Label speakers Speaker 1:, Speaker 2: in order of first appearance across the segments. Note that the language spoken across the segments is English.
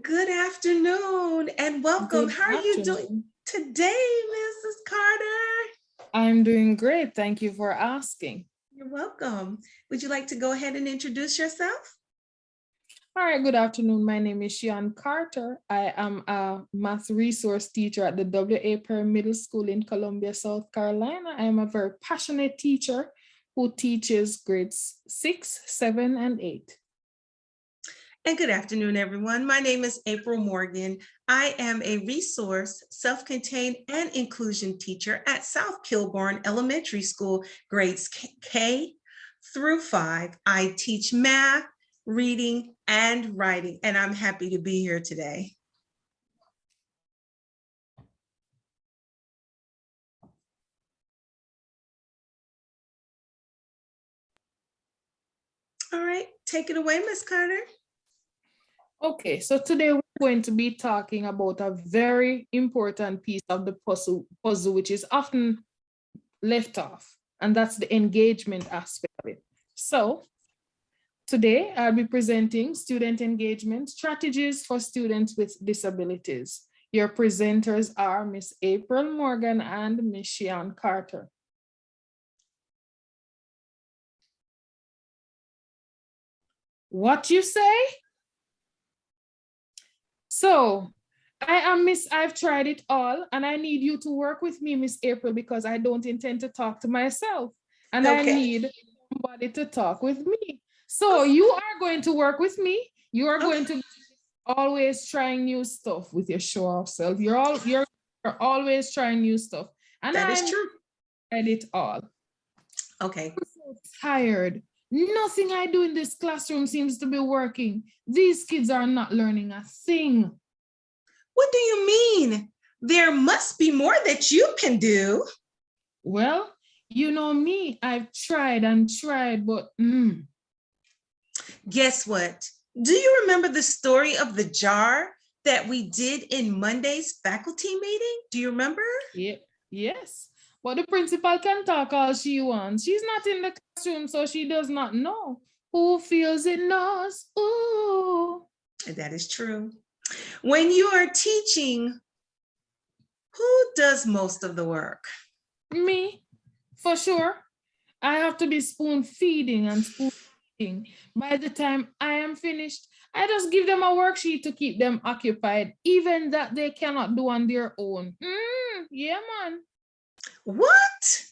Speaker 1: Good afternoon and welcome.
Speaker 2: Good
Speaker 1: How are you doing
Speaker 2: afternoon.
Speaker 1: today, Mrs. Carter?
Speaker 2: I'm doing great. Thank you for asking.
Speaker 1: You're welcome. Would you like to go ahead and introduce yourself?
Speaker 2: All right, good afternoon. My name is Shian Carter. I am a math resource teacher at the W.A. Perry Middle School in Columbia, South Carolina. I am a very passionate teacher who teaches grades 6, 7, and 8.
Speaker 1: And good afternoon, everyone. My name is April Morgan. I am a resource, self-contained, and inclusion teacher at South Kilbourne Elementary School, grades K through 5. I teach math, reading, and writing, and I'm happy to be here today. All right, take it away, Ms. Carter.
Speaker 2: Okay, so today we're going to be talking about a very important piece of the puzzle, which is often left off, and that's the engagement aspect of it. So today I'll be presenting student engagement strategies for students with disabilities. Your presenters are Miss April Morgan and Miss Shian Carter. What you say? So I've tried it all, and I need you to work with me, Miss April, because I don't intend to talk to myself, and I need somebody to talk with me. So you are going to work with me. You are going to always trying new stuff with your show off self. You're always trying new stuff, and
Speaker 1: that is true.
Speaker 2: Tried it all.
Speaker 1: Okay.
Speaker 2: I'm so tired. Nothing I do in this classroom seems to be working. These kids are not learning a thing.
Speaker 1: What do you mean? There must be more that you can do.
Speaker 2: Well, you know me, I've tried and tried, but
Speaker 1: Guess what? Do you remember the story of the jar that we did in Monday's faculty meeting? Do you remember?
Speaker 2: Yeah, yes. But the principal can talk all she wants. She's not in the classroom, so she does not know. Who feels it knows. Ooh.
Speaker 1: That is true. When you are teaching, who does most of the work?
Speaker 2: Me, for sure. I have to be spoon feeding and spoon feeding. By the time I am finished, I just give them a worksheet to keep them occupied, even that they cannot do on their own. Yeah, man.
Speaker 1: What?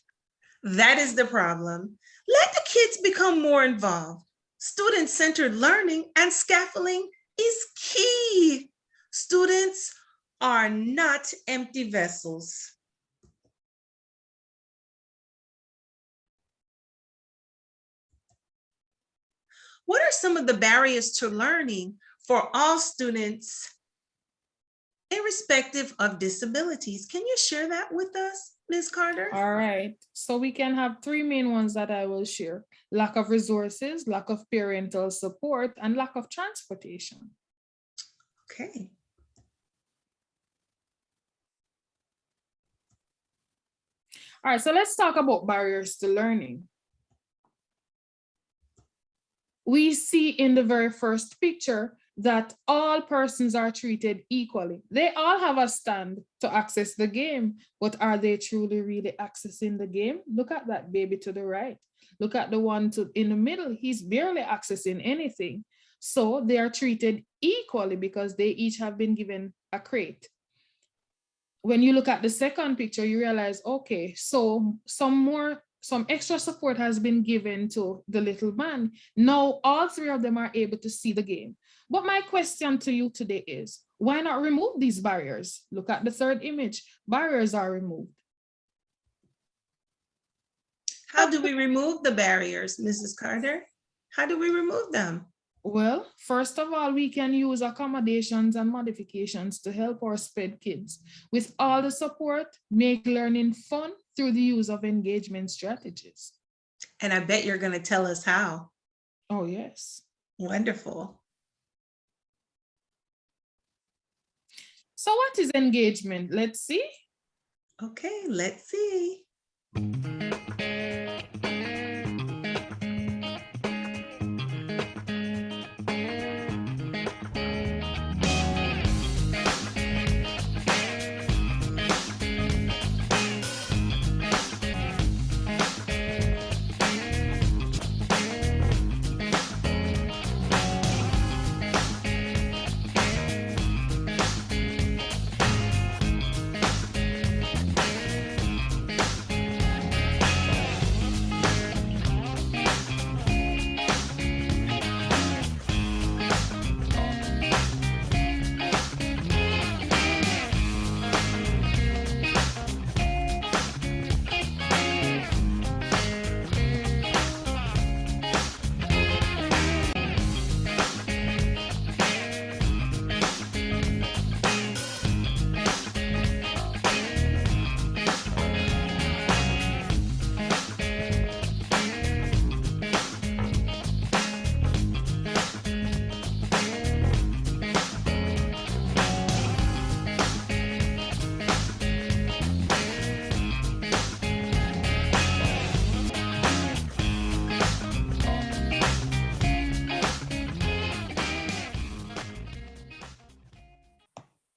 Speaker 1: That is the problem. Let the kids become more involved. Student-centered learning and scaffolding is key. Students are not empty vessels. What are some of the barriers to learning for all students, irrespective of disabilities? Can you share that with us, Ms. Carter?
Speaker 2: All right. So we can have 3 main ones that I will share: lack of resources, lack of parental support, and lack of transportation.
Speaker 1: Okay.
Speaker 2: All right, so let's talk about barriers to learning. We see in the very first picture that all persons are treated equally. They all have a stand to access the game, but are they truly really accessing the game? Look at that baby to the right. Look at the one in the middle. He's barely accessing anything. So they are treated equally because they each have been given a crate. When you look at the second picture, you realize, okay, so some extra support has been given to the little man. Now all 3 of them are able to see the game. But my question to you today is, why not remove these barriers? Look at the third image. Barriers are removed.
Speaker 1: How do we remove the barriers, Mrs. Carter? How do we remove them?
Speaker 2: Well, first of all, we can use accommodations and modifications to help our SPED kids. With all the support, make learning fun through the use of engagement strategies.
Speaker 1: And I bet you're going to tell us how.
Speaker 2: Oh, yes.
Speaker 1: Wonderful.
Speaker 2: So what is engagement? Let's see.
Speaker 1: Okay, let's see.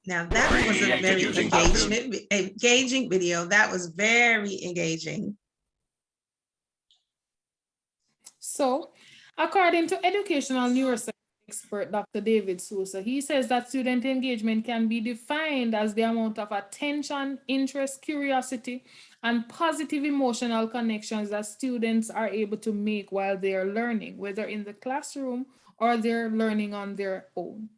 Speaker 1: Now that was a very engaging video. That was very engaging.
Speaker 2: So, according to educational neuroscience expert Dr. David Sousa, he says that student engagement can be defined as the amount of attention, interest, curiosity, and positive emotional connections that students are able to make while they are learning, whether in the classroom or they're learning on their own.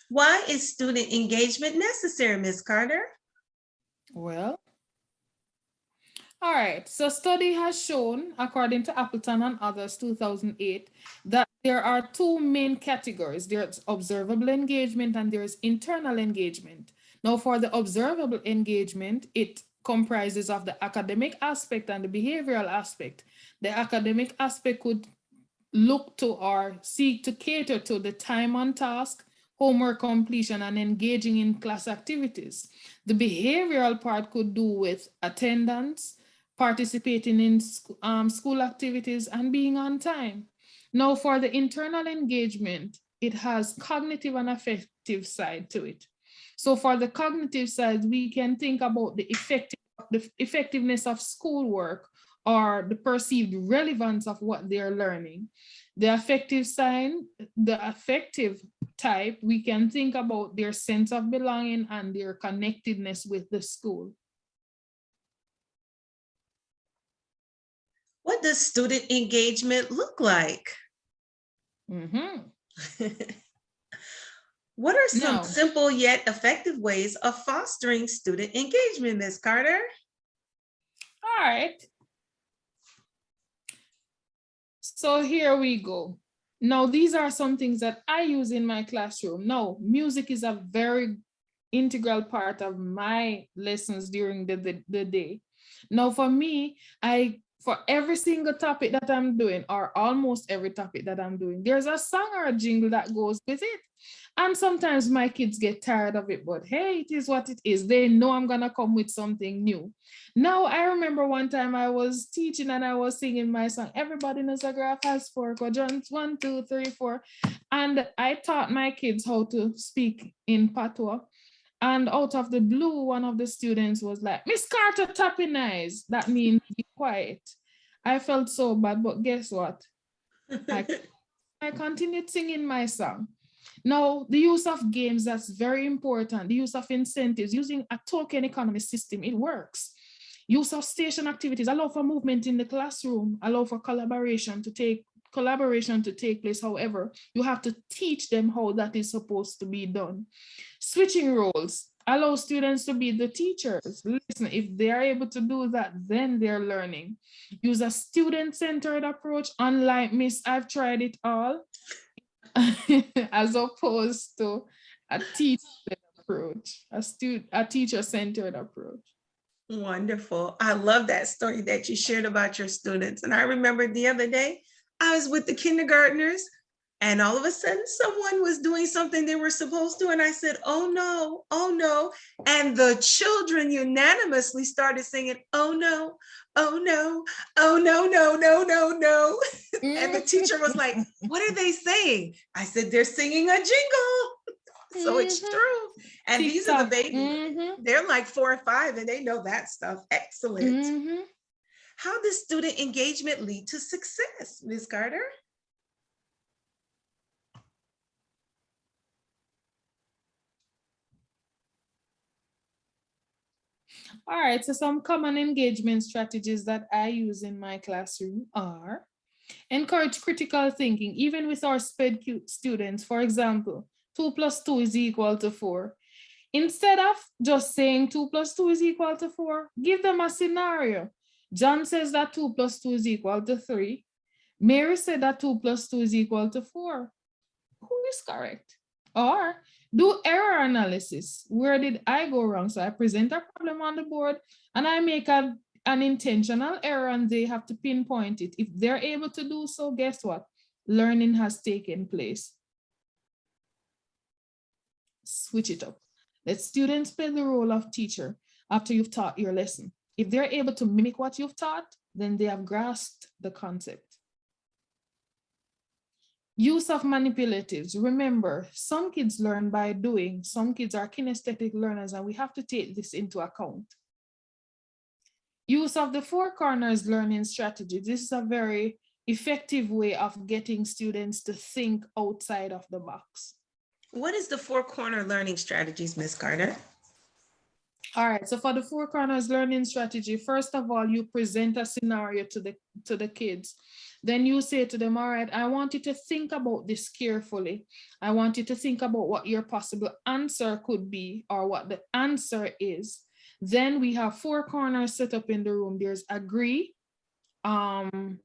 Speaker 1: Why is student engagement necessary, Ms. Carter?
Speaker 2: Well, all right, so study has shown, according to Appleton and others, 2008, that there are two main categories. There's observable engagement and there's internal engagement. Now, for the observable engagement, it comprises of the academic aspect and the behavioral aspect. The academic aspect could look to or seek to cater to the time on task, homework completion, and engaging in class activities. The behavioral part could do with attendance, participating in school activities, and being on time. Now, for the internal engagement, it has cognitive and affective side to it. So for the cognitive side, we can think about the effectiveness of schoolwork or the perceived relevance of what they're learning. The affective side, the affective type, we can think about their sense of belonging and their connectedness with the school.
Speaker 1: What does student engagement look like? What are some simple yet effective ways of fostering student engagement, Ms. Carter?
Speaker 2: All right. So here we go. Now, these are some things that I use in my classroom. Now, music is a very integral part of my lessons during the day. Now, for me, for every single topic that I'm doing, or almost every topic that I'm doing, there's a song or a jingle that goes with it. And sometimes my kids get tired of it, but hey, it is what it is. They know I'm gonna come with something new. Now, I remember one time I was teaching and I was singing my song, Everybody Knows a Graph Has Four Quadrants, 1, 2, 3, 4. And I taught my kids how to speak in patois. And out of the blue, one of the students was like, Miss Carter tapping eyes. That means be quiet. I felt so bad, but guess what? I continued singing my song. Now, the use of games, that's very important. The use of incentives, using a token economy system, it works. Use of station activities, allow for movement in the classroom, allow for collaboration to take place. However, you have to teach them how that is supposed to be done. Switching roles, allow students to be the teachers. Listen, if they are able to do that, then they're learning. Use a student-centered approach. Unlike Miss, I've tried it all, as opposed to a teacher approach, a teacher-centered approach.
Speaker 1: Wonderful. I love that story that you shared about your students. And I remember the other day, I was with the kindergartners and all of a sudden someone was doing something they were supposed to. And I said, oh no, oh no. And the children unanimously started singing, oh no, oh no, oh no, no, no, no, no. And the teacher was like, what are they saying? I said, they're singing a jingle. So it's true. And these are the babies. They're like 4 or 5 and they know that stuff. Excellent. How does student engagement lead to success, Ms. Carter?
Speaker 2: All right, so some common engagement strategies that I use in my classroom are encourage critical thinking, even with our SPED students. For example, 2 + 2 is equal to 4. Instead of just saying 2 + 2 is equal to 4, give them a scenario. John says that 2 + 2 is equal to 3. Mary said that 2 + 2 is equal to 4. Who is correct? Or do error analysis. Where did I go wrong? So I present a problem on the board and I make an intentional error and they have to pinpoint it. If they're able to do so, guess what? Learning has taken place. Switch it up. Let students play the role of teacher after you've taught your lesson. If they're able to mimic what you've taught, then they have grasped the concept. Use of manipulatives. Remember, some kids learn by doing, some kids are kinesthetic learners, and we have to take this into account. Use of the four corners learning strategy. This is a very effective way of getting students to think outside of the box.
Speaker 1: What is the four corner learning strategies, Ms. Carter?
Speaker 2: All right, so for the four corners learning strategy, first of all, you present a scenario to the kids. Then you say to them, all right, I want you to think about this carefully. I want you to think about what your possible answer could be or what the answer is. Then we have four corners set up in the room. There's agree,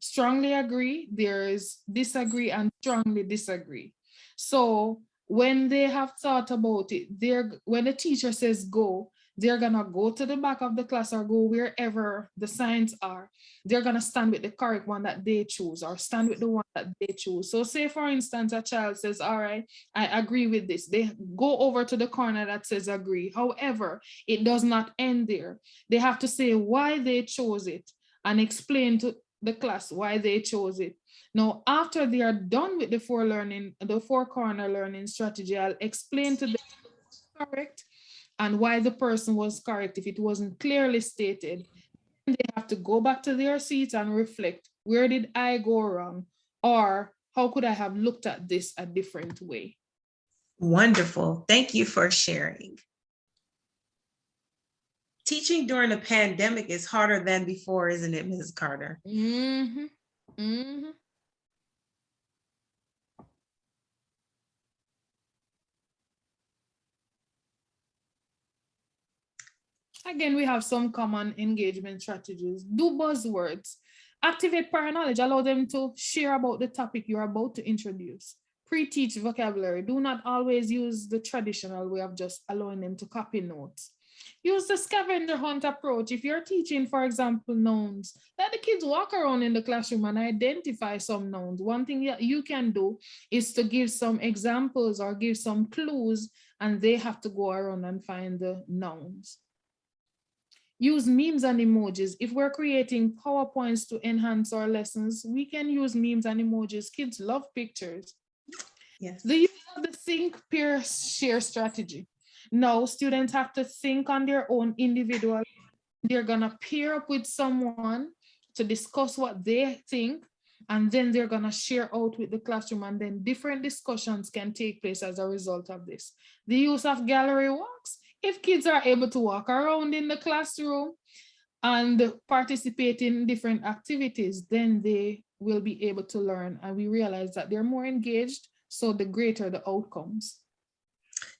Speaker 2: strongly agree, there's disagree, and strongly disagree. So when they have thought about it, when the teacher says go, they're gonna go to the back of the class or go wherever the signs are. They're gonna stand with the correct one that they choose or stand with the one that they choose. So say for instance, a child says, all right, I agree with this. They go over to the corner that says agree. However, it does not end there. They have to say why they chose it and explain to the class why they chose it. Now, after they are done with the four corner learning strategy, I'll explain to them correct and why the person was correct if it wasn't clearly stated. They have to go back to their seats and reflect, where did I go wrong? Or how could I have looked at this a different way?
Speaker 1: Wonderful. Thank you for sharing. Teaching during a pandemic is harder than before, isn't it, Ms. Carter?
Speaker 2: Mm-hmm. Mm-hmm. Again, we have some common engagement strategies. Do buzzwords. Activate prior knowledge. Allow them to share about the topic you're about to introduce. Pre-teach vocabulary. Do not always use the traditional way of just allowing them to copy notes. Use the scavenger hunt approach. If you're teaching, for example, nouns, let the kids walk around in the classroom and identify some nouns. One thing that you can do is to give some examples or give some clues, and they have to go around and find the nouns. Use memes and emojis. If we're creating PowerPoints to enhance our lessons, we can use memes and emojis. Kids love pictures.
Speaker 1: Yes.
Speaker 2: The use of the think, peer, share strategy. Now, students have to think on their own individual. They're gonna pair up with someone to discuss what they think, and then they're gonna share out with the classroom, and then different discussions can take place as a result of this. The use of gallery walks. If kids are able to walk around in the classroom and participate in different activities, then they will be able to learn, and we realize that they're more engaged, so the greater the outcomes.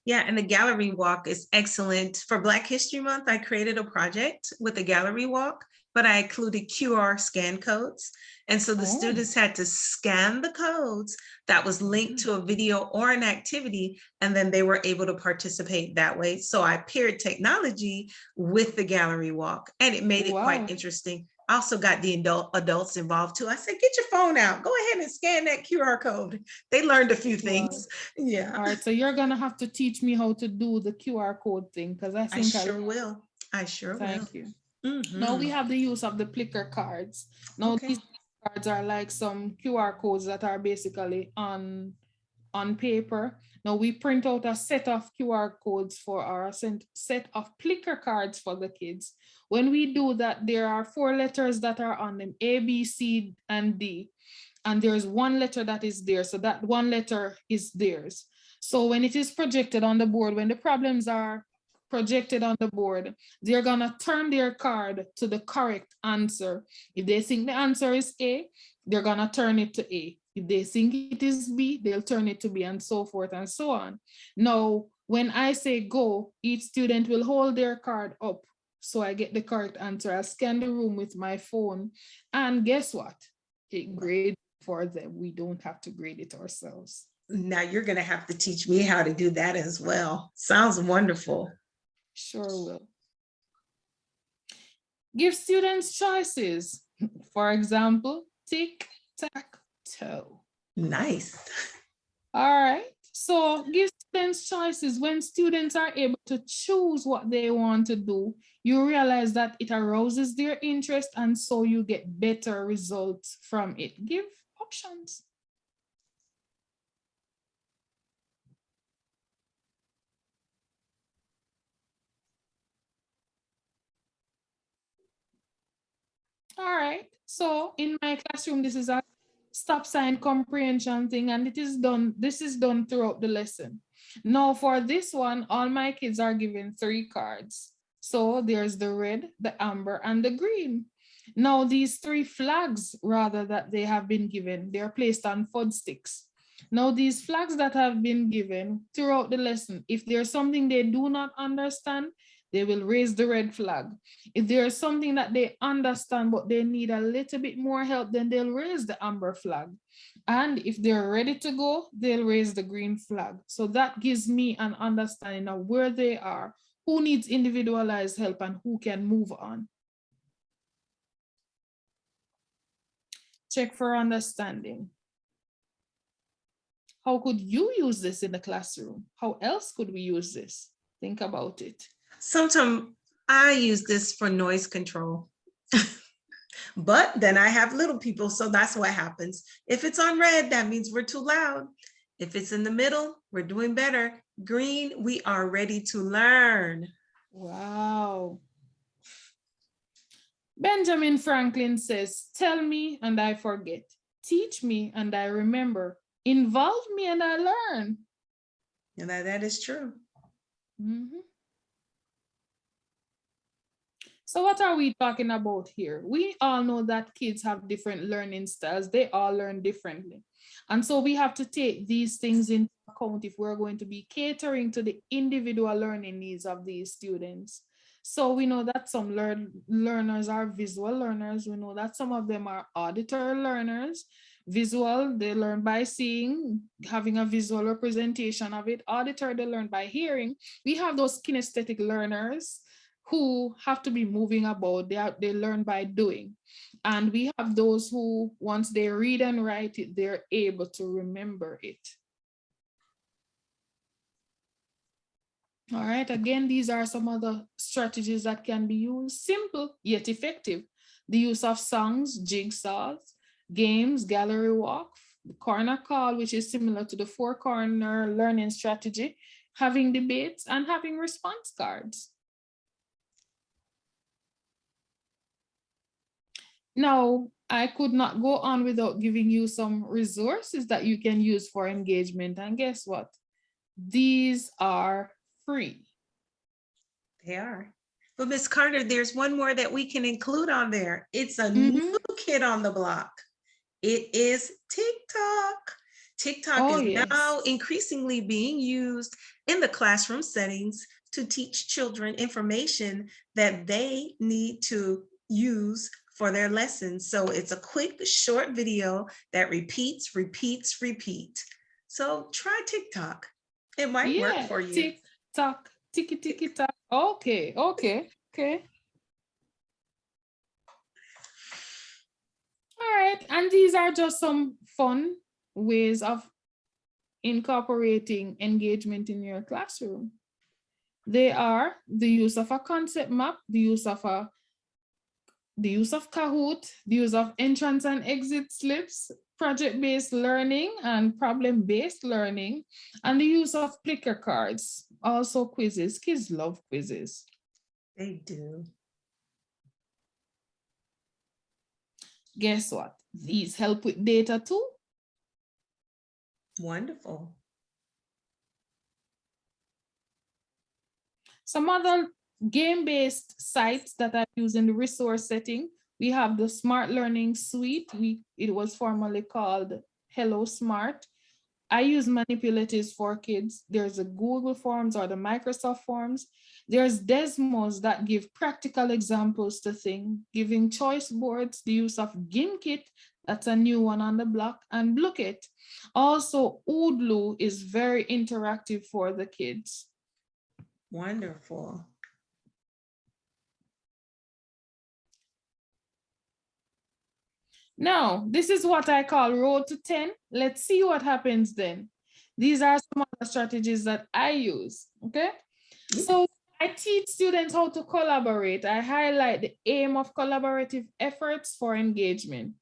Speaker 1: Yeah, and the gallery walk is excellent. For Black History Month, I created a project with a gallery walk, but I included QR scan codes. And so the students had to scan the codes that was linked to a video or an activity, and then they were able to participate that way. So I paired technology with the gallery walk, and it made it quite interesting. I also got the adults involved too. I said, get your phone out, go ahead and scan that QR code. They learned a few things. Yeah.
Speaker 2: All right, so you're gonna have to teach me how to do the QR code thing, because I think
Speaker 1: I sure will. I sure will.
Speaker 2: Thank you. Now we have the use of the Plickr cards. Now these cards are like some QR codes that are basically on paper. Now we print out a set of QR codes for our set of Plickr cards for the kids. When we do that, there are 4 letters that are on them, A, B, C, and D. And there's one letter that is there. So that one letter is theirs. So when it is projected on the board, when the problems are projected on the board, they're gonna turn their card to the correct answer. If they think the answer is A, they're gonna turn it to A. If they think it is B, they'll turn it to B, and so forth and so on. Now, when I say go, each student will hold their card up. So I get the correct answer. I scan the room with my phone, and guess what? It grades for them. We don't have to grade it ourselves.
Speaker 1: Now you're gonna have to teach me how to do that as well. Sounds wonderful.
Speaker 2: Sure will. Give students choices. For example, tic-tac-toe.
Speaker 1: Nice.
Speaker 2: All right. So give students choices. When students are able to choose what they want to do, you realize that it arouses their interest, and so you get better results from it. Give options. All right. So in my classroom, this is a stop sign comprehension thing, and it is done. This is done throughout the lesson. Now for this one, all my kids are given 3 cards. So there's the red, the amber, and the green. Now these 3 flags, rather, that they have been given, they're placed on fudge sticks. Now these flags that have been given throughout the lesson, if there's something they do not understand, they will raise the red flag. If there's something that they understand but they need a little bit more help, then they'll raise the amber flag. And if they're ready to go, they'll raise the green flag. So that gives me an understanding of where they are, who needs individualized help, and who can move on. Check for understanding. How could you use this in the classroom? How else could we use this? Think about it.
Speaker 1: Sometimes I use this for noise control. But then I have little people, so that's what happens. If it's on red, that means we're too loud. If it's in the middle, we're doing better. Green, we are ready to learn.
Speaker 2: Wow. Benjamin Franklin says, tell me and I forget. Teach me and I remember. Involve me and I learn.
Speaker 1: And that is true.
Speaker 2: Mm-hmm. So what are we talking about here? We all know that kids have different learning styles. They all learn differently. And so we have to take these things into account if we're going to be catering to the individual learning needs of these students. So we know that some learners are visual learners. We know that some of them are auditory learners. Visual, they learn by seeing, having a visual representation of it. Auditory, they learn by hearing. We have those kinesthetic learners who have to be moving about. They learn by doing. And we have those who, once they read and write it, they're able to remember it. All right, again, these are some other strategies that can be used. Simple yet effective. The use of songs, jigsaws, games, gallery walk, the corner call, which is similar to the 4-corner learning strategy, having debates, and having response cards. Now, I could not go on without giving you some resources that you can use for engagement. And guess what? These are free.
Speaker 1: They are. But Ms. Carter, there's one more that we can include on there. It's a new kid on the block. It is TikTok. TikTok is now increasingly being used in the classroom settings to teach children information that they need to use for their lessons. So it's a quick, short video that repeats. So try TikTok. It might work for you.
Speaker 2: TikTok, ticky-ticky-tock. Okay. All right, and these are just some fun ways of incorporating engagement in your classroom. They are the use of a concept map, the use of Kahoot, the use of entrance and exit slips, project-based learning and problem-based learning, and the use of clicker cards, also quizzes. Kids love quizzes.
Speaker 1: They do.
Speaker 2: Guess what? These help with data too.
Speaker 1: Wonderful.
Speaker 2: Some other game-based sites that I use in the resource setting, we have the Smart Learning Suite. It was formerly called Hello Smart. I use manipulatives for kids. There's a Google Forms or the Microsoft Forms. There's Desmos that give practical examples to things, giving choice boards, the use of Gimkit, that's a new one on the block, and Blookit. Also, Oodlu is very interactive for the kids.
Speaker 1: Wonderful.
Speaker 2: Now, this is what I call road to 10. Let's see what happens then. These are some other strategies that I use, okay? So I teach students how to collaborate. I highlight the aim of collaborative efforts for engagement.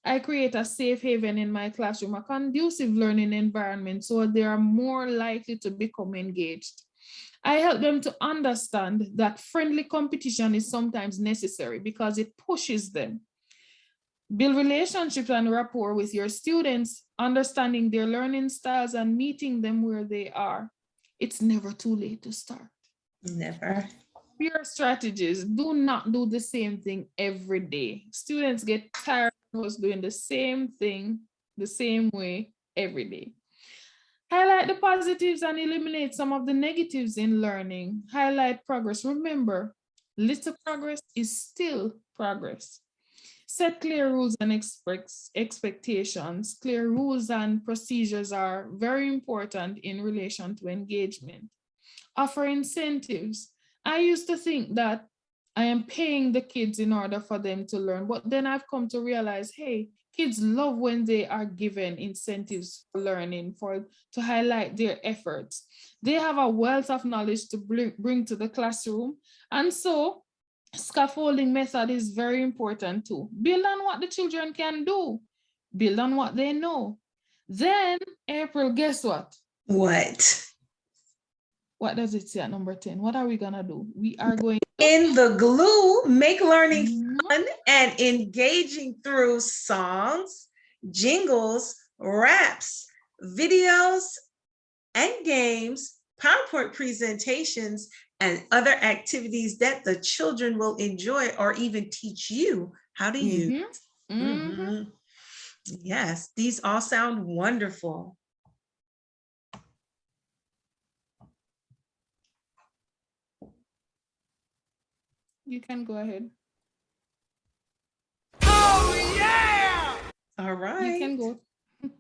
Speaker 2: I create a safe haven in my classroom, a conducive learning environment, so they are more likely to become engaged. I help them to understand that friendly competition is sometimes necessary because it pushes them. Build relationships and rapport with your students, understanding their learning styles and meeting them where they are. It's never too late to start.
Speaker 1: Never.
Speaker 2: Your strategies. Do not do the same thing every day. Students get tired of us doing the same thing the same way every day. Highlight the positives and eliminate some of the negatives in learning. Highlight progress. Remember, little progress is still progress. Set clear rules and expectations. Clear rules and procedures are very important in relation to engagement. Offer incentives. I used to think that I am paying the kids in order for them to learn, but then I've come to realize, hey, kids love when they are given incentives for learning, to highlight their efforts. They have a wealth of knowledge to bring to the classroom. And so scaffolding method is very important too. Build on what the children can do. Build on what they know. Then, April, guess what?
Speaker 1: What?
Speaker 2: What does it say at number 10? What are we gonna do? We are going
Speaker 1: In the glue, make learning
Speaker 2: Mhm.
Speaker 1: fun and engaging through songs, jingles, raps, videos, and games, PowerPoint presentations, and other activities that the children will enjoy or even teach you how to use. Mhm. Yes, these all sound wonderful.
Speaker 2: You can go ahead.
Speaker 1: Oh, yeah. All right.
Speaker 2: You can go next.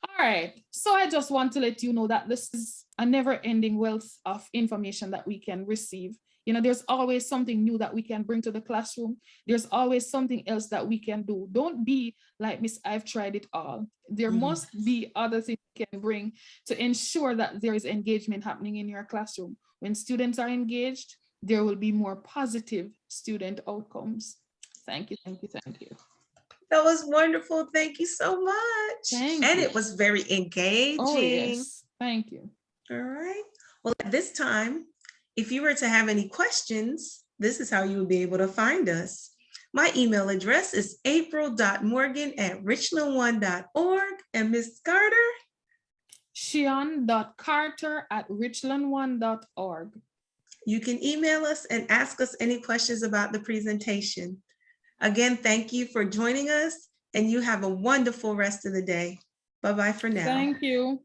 Speaker 2: All right. So I just want to let you know that this is a never-ending wealth of information that we can receive. You know, there's always something new that we can bring to the classroom. There's always something else that we can do. Don't be like Miss I've tried it all. There must be other things you can bring to ensure that there is engagement happening in your classroom. When students are engaged, there will be more positive student outcomes. Thank you, thank you, thank you.
Speaker 1: That was wonderful. Thank you so much.
Speaker 2: Thank
Speaker 1: and
Speaker 2: you.
Speaker 1: It was very engaging.
Speaker 2: Oh, yes. Thank you.
Speaker 1: All right. Well, at this time, if you were to have any questions, this is how you would be able to find us. My email address is april.morgan@richland1.org. And Ms. Carter?
Speaker 2: Shion.carter@richland1.org.
Speaker 1: You can email us and ask us any questions about the presentation. Again, thank you for joining us, and you have a wonderful rest of the day. Bye-bye for now.
Speaker 2: Thank you.